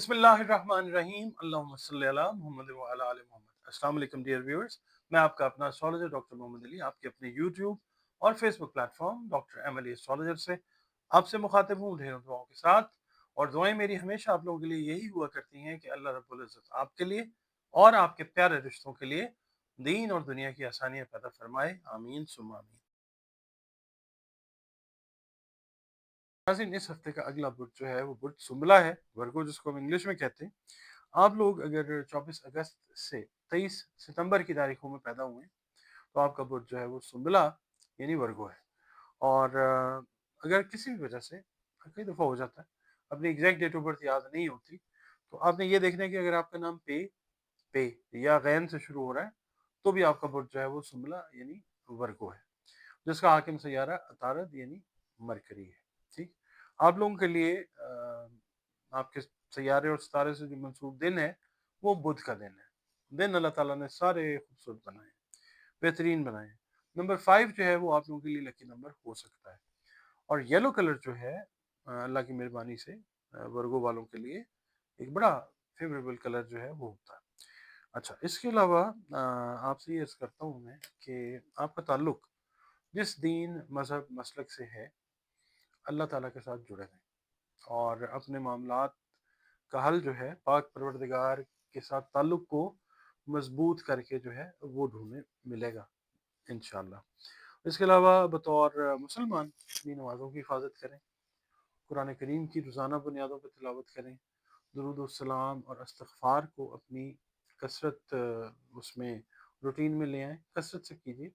बिस्मिल्लाहिर्रहमानिर्रहीम अल्लाहुम्मा सल्ली अला मुहम्मद व अला आलि मोहम्मद। अस्सलाम वालेकुम डियर व्यूअर्स, मैं आपका अपना एस्ट्रोलॉजर डॉक्टर मोहम्मद अली आपके अपने यूट्यूब और Facebook platform doctor M Ali astrologer से आपसे मुखातिब हूँ ढेरों दुआओं के साथ। और दुआएं मेरी हमेशा आप लोगों के लिए यही हुआ करती हैं कि अल्लाह रब्बुल इज़्ज़त आपके लिए और आपके प्यारे रिश्तों के लिए दीन और दुनिया की आसानियाँ पैदा फरमाए, आमीन सुम्मा आमीन। नाज़रीन, इस हफ्ते का अगला बुध जो है वो बुध सुंबला है, वर्गो जिसको हम इंग्लिश में कहते हैं। आप लोग अगर 24 अगस्त से 23 सितंबर की तारीखों में पैदा हुए हैं तो आपका बुध जो है वो सुंबला यानी वर्गो है। और अगर किसी भी वजह से कई दफ़ा हो जाता है, अपनी एग्जैक्ट डेट ऑफ बर्थ याद नहीं होती, तो आपने ये देखना है कि अगर आपका नाम पे या गैन से शुरू हो रहा है तो भी आपका बुध जो है वो सुंबला यानी वर्गो है, जिसका हाकिम सैयारा अतारद यानी मरकरी है। ठीक, आप लोगों के लिए आपके सैयारे और सितारे से जो मंसूब दिन है वो बुध का दिन है। दिन अल्लाह ताला ने सारे खूबसूरत बनाए, बेहतरीन बनाए। नंबर 5 जो है वो आप लोगों के लिए लकी नंबर हो सकता है। और येलो कलर जो है अल्लाह की मेहरबानी से वर्गो वालों के लिए एक बड़ा फेवरेबल कलर जो है वो होता है। अच्छा, इसके अलावा आपसे ये अर्ज़ करता हूँ मैं कि आपका ताल्लुक जिस दीन मज़हब मसलक से है, अल्लाह ताला के साथ जुड़े रहें और अपने मामलात का हल जो है पाक परवरदिगार के साथ ताल्लुक को मजबूत करके जो है वो ढूंढने मिलेगा इंशाल्लाह। इसके अलावा बतौर मुसलमान अपनी नमाज़ों की हिफाजत करें, कुरान करीम की रोज़ाना बुनियादों पर तिलावत करें, दुरूद व सलाम और इस्तग़फ़ार को अपनी कसरत उसमें रूटीन में ले आएँ, कसरत से कीजिए।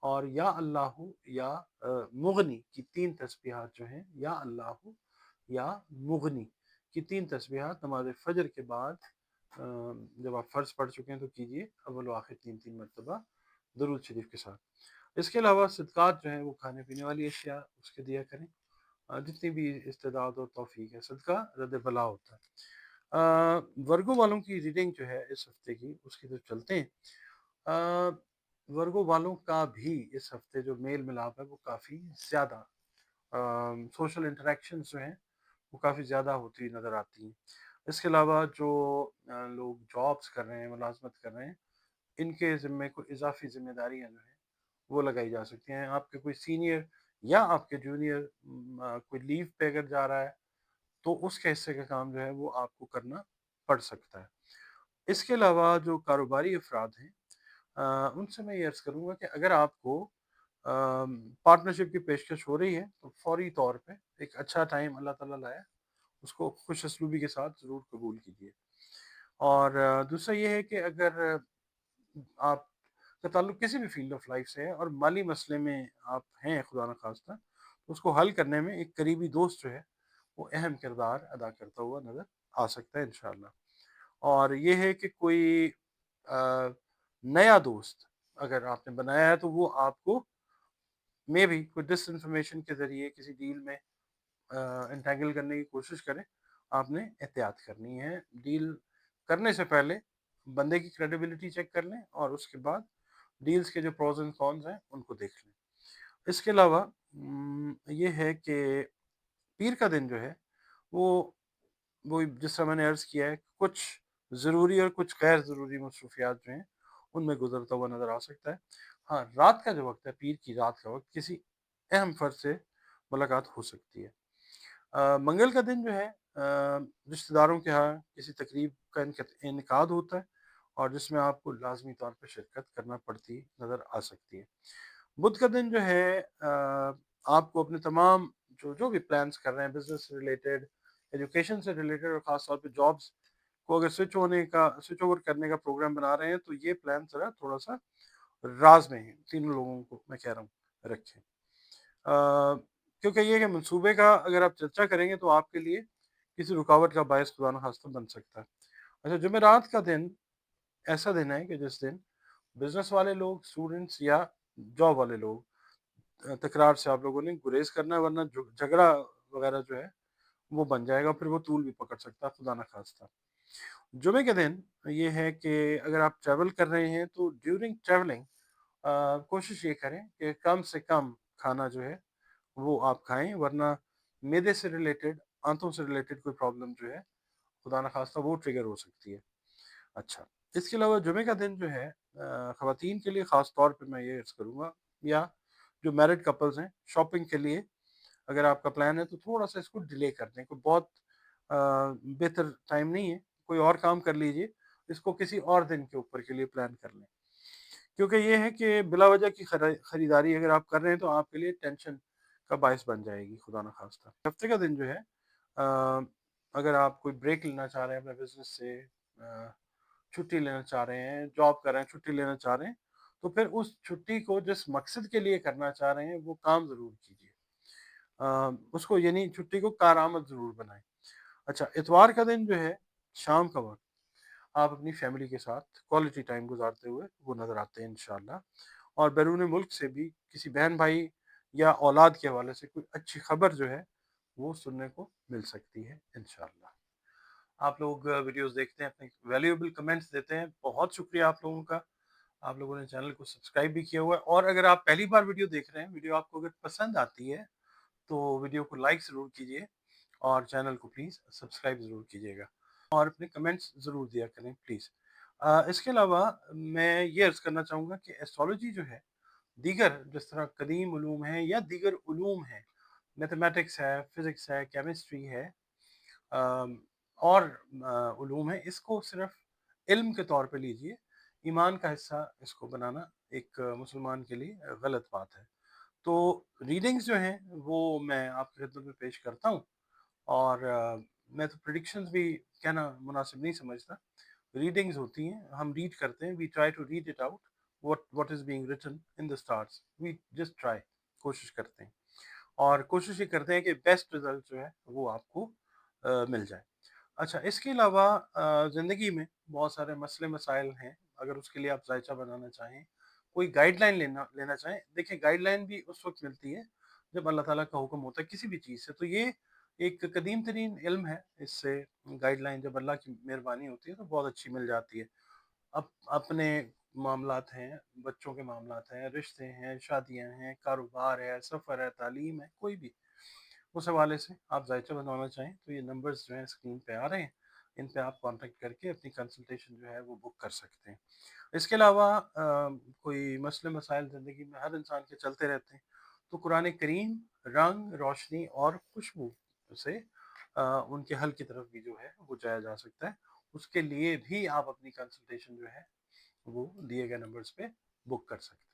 और या अल्लाहु या मुगनी की 3 तस्बीहात जो हैं, या अल्लाहु या मुगनी की 3 तस्बीहात नमाज़ फ़ज्र के बाद जब आप फ़र्ज़ पढ़ चुके हैं तो कीजिए, अव्वल व आखिर 3-3 मरतबा दुरूद शरीफ के साथ। इसके अलावा सदक़ात जो हैं वो खाने-पीने वाली अशिया उसके दिया करें। जितनी भी इस्तेदाद और तौफ़ीक है, सदका रद्द बला होता है। वर्गो वालों की रीडिंग जो है इस हफ्ते की उसकी तरफ चलते हैं। वर्गो वालों का भी इस हफ्ते जो मेल मिलाप है वो काफ़ी ज़्यादा, सोशल इंटरेक्शंस जो हैं वो काफ़ी ज़्यादा होती नज़र आती हैं। इसके अलावा जो लोग जॉब्स कर रहे हैं, मुलाजमत कर रहे हैं, इनके ज़िम्मे कोई इजाफ़ी ज़िम्मेदारियाँ जो हैं वो लगाई जा सकती हैं। आपके कोई सीनियर या आपके जूनियर कोई लीव पे अगर जा रहा है तो उसके हिस्से का काम जो है वो आपको करना पड़ सकता है। इसके अलावा जो कारोबारी अफराद हैं, उनसे मैं ये अर्ज़ करूँगा कि अगर आपको पार्टनरशिप की पेशकश हो रही है तो फ़ौरी तौर पे एक अच्छा टाइम अल्लाह ताला लाया, उसको खुश असलूबी के साथ ज़रूर कबूल कीजिए। और दूसरा ये है कि अगर आपका ताल्लुक किसी भी फील्ड ऑफ लाइफ से है और माली मसले में आप हैं खुदा न खास्ता, तो उसको हल करने में एक करीबी दोस्त जो है वो अहम किरदार अदा करता हुआ नज़र आ सकता है इंशाअल्लाह। और ये है कि कोई नया दोस्त अगर आपने बनाया है तो वो आपको मे बी कोई डिसइन्फॉर्मेशन के ज़रिए किसी डील में एंटेंगल करने की कोशिश करें। आपने एहतियात करनी है। डील करने से पहले बंदे की क्रेडिबिलिटी चेक कर लें और उसके बाद डील्स के जो प्रोज एंड कॉन्स हैं उनको देख लें। इसके अलावा ये है कि पीर का दिन जो है वो जिस तरह मैंने अर्ज़ किया है, कुछ ज़रूरी और कुछ गैर ज़रूरी मसरूफियात जो हैं उनमें गुजरता हुआ नज़र आ सकता है। हाँ, रात का जो वक्त है, पीर की रात का वक्त, किसी अहम फर्द से मुलाकात हो सकती है। मंगल का दिन जो है रिश्तेदारों के यहाँ किसी तकरीब का इनकाद होता है और जिसमें आपको लाजमी तौर पर शिरकत करना पड़ती नज़र आ सकती है। बुध का दिन जो है आपको अपने तमाम जो जो भी प्लान्स कर रहे हैं, बिजनेस से रिलेटेड, एजुकेशन से रिलेटेड और ख़ास तौर पे जॉब्स को अगर स्विच ओवर करने का प्रोग्राम बना रहे हैं तो ये प्लान ज़रा थोड़ा सा राज में है, तीनों लोगों को मैं कह रहा हूँ रखें। क्योंकि ये कि मंसूबे का अगर आप चर्चा करेंगे तो आपके लिए किसी रुकावट का बायस खुदा न खास्ता बन सकता है। अच्छा, जुमेरात का दिन ऐसा दिन है कि जिस दिन बिजनेस वाले लोग, स्टूडेंट्स या जॉब वाले लोग, तकरार से आप लोगों ने गुरेज करना है, वरना झगड़ा वगैरह जो है वो बन जाएगा, फिर वो तूल भी पकड़ सकता है खुदा न खास्ता। जुमे के दिन ये है कि अगर आप ट्रैवल कर रहे हैं तो ड्यूरिंग ट्रैवलिंग कोशिश ये करें कि कम से कम खाना जो है वो आप खाएं, वरना मैदे से रिलेटेड, आंतों से रिलेटेड कोई प्रॉब्लम जो है खुदा न खास्ता वो ट्रिगर हो सकती है। अच्छा, इसके अलावा जुमे का दिन जो है ख़वातीन के लिए ख़ास तौर पे मैं ये अर्ज़ करूँगा, या जो मैरिड कपल्स हैं, शॉपिंग के लिए अगर आपका प्लान है तो थोड़ा-सा इसको डिले कर दें। कोई बहुत बेहतर टाइम नहीं है, कोई और काम कर लीजिए, इसको किसी और दिन के ऊपर के लिए प्लान कर लें। क्योंकि ये है कि बिला वजह की खरीदारी अगर आप कर रहे हैं तो आपके लिए टेंशन का बायस बन जाएगी, खुदा न खास्ता। हफ्ते का दिन जो है अगर आप कोई ब्रेक लेना चाह रहे हैं अपने बिजनेस से, छुट्टी लेना चाह रहे हैं, जॉब कर रहे हैं, छुट्टी लेना चाह रहे हैं, तो फिर उस छुट्टी को जिस मकसद के लिए करना चाह रहे हैं वो काम ज़रूर कीजिए। उसको यानी छुट्टी को कारआमद ज़रूर बनाएं। अच्छा, इतवार का दिन जो है, शाम का वक्त आप अपनी फैमिली के साथ क्वालिटी टाइम गुजारते हुए वो नज़र आते हैं इंशाल्लाह। और बैरून मुल्क से भी किसी बहन भाई या औलाद के हवाले से कोई अच्छी खबर जो है वो सुनने को मिल सकती है इंशाल्लाह। आप लोग वीडियोस देखते हैं, अपने वैल्यूएबल कमेंट्स देते हैं, बहुत शुक्रिया आप लोगों का। आप लोगों ने चैनल को सब्सक्राइब भी किया हुआ है, और अगर आप पहली बार वीडियो देख रहे हैं, वीडियो आपको अगर पसंद आती है तो वीडियो को लाइक ज़रूर कीजिए और चैनल को प्लीज़ सब्सक्राइब ज़रूर कीजिएगा, और अपने कमेंट्स ज़रूर दिया करें प्लीज़। इसके अलावा मैं ये अर्ज़ करना चाहूँगा कि एस्ट्रोलॉजी जो है, दीगर जिस तरह कदीम उलूम हैं या दीगर उलूम हैं, मैथमेटिक्स है, फिज़िक्स है, केमिस्ट्री है, अम, और उलूम है, इसको सिर्फ इल्म के तौर पे लीजिए। ईमान का हिस्सा इसको बनाना एक मुसलमान के लिए गलत बात है। तो रीडिंग्स जो हैं वो मैं आपकी खिदमत में पेश करता हूँ, और मैं तो प्रिडिक्शंस भी कहना मुनासिब नहीं समझता। रीडिंग्स होती हैं, हम रीड करते हैं, we try to read it out, what is being written in the stars, we just try, कोशिश करते हैं, और कोशिश ये करते हैं कि बेस्ट रिजल्ट जो है वो आपको मिल जाए। अच्छा, इसके अलावा ज़िंदगी में बहुत सारे मसले मसाइल हैं, अगर उसके लिए आप जायचा बनाना चाहें, कोई गाइडलाइन लेना चाहें, देखिए गाइडलाइन भी उस वक़्त मिलती है जब अल्लाह ताला का हुक्म होता है किसी भी चीज़ से। तो ये एक कदीम तरीन इल्म है, इससे गाइडलाइन जब अल्लाह की मेहरबानी होती है तो बहुत अच्छी मिल जाती है। अपने मामलात हैं, बच्चों के मामलात हैं, रिश्ते हैं, शादियाँ हैं, कारोबार है, सफ़र है, तालीम है, कोई भी उस हवाले से आप जायचा बनवाना चाहें तो ये नंबर्स जो हैं स्क्रीन पे आ रहे हैं, इन पे आप कांटेक्ट करके अपनी कंसल्टेशन जो है वो बुक कर सकते हैं। इसके अलावा कोई मसले मसाइल ज़िंदगी में हर इंसान के चलते रहते हैं, तो कुरान करीम रंग, रोशनी और खुशबू से उनके हल की तरफ भी जो है वो जाया जा सकता है। उसके लिए भी आप अपनी कंसल्टेशन जो है वो दिए गए नंबर्स पे बुक कर सकते हैं।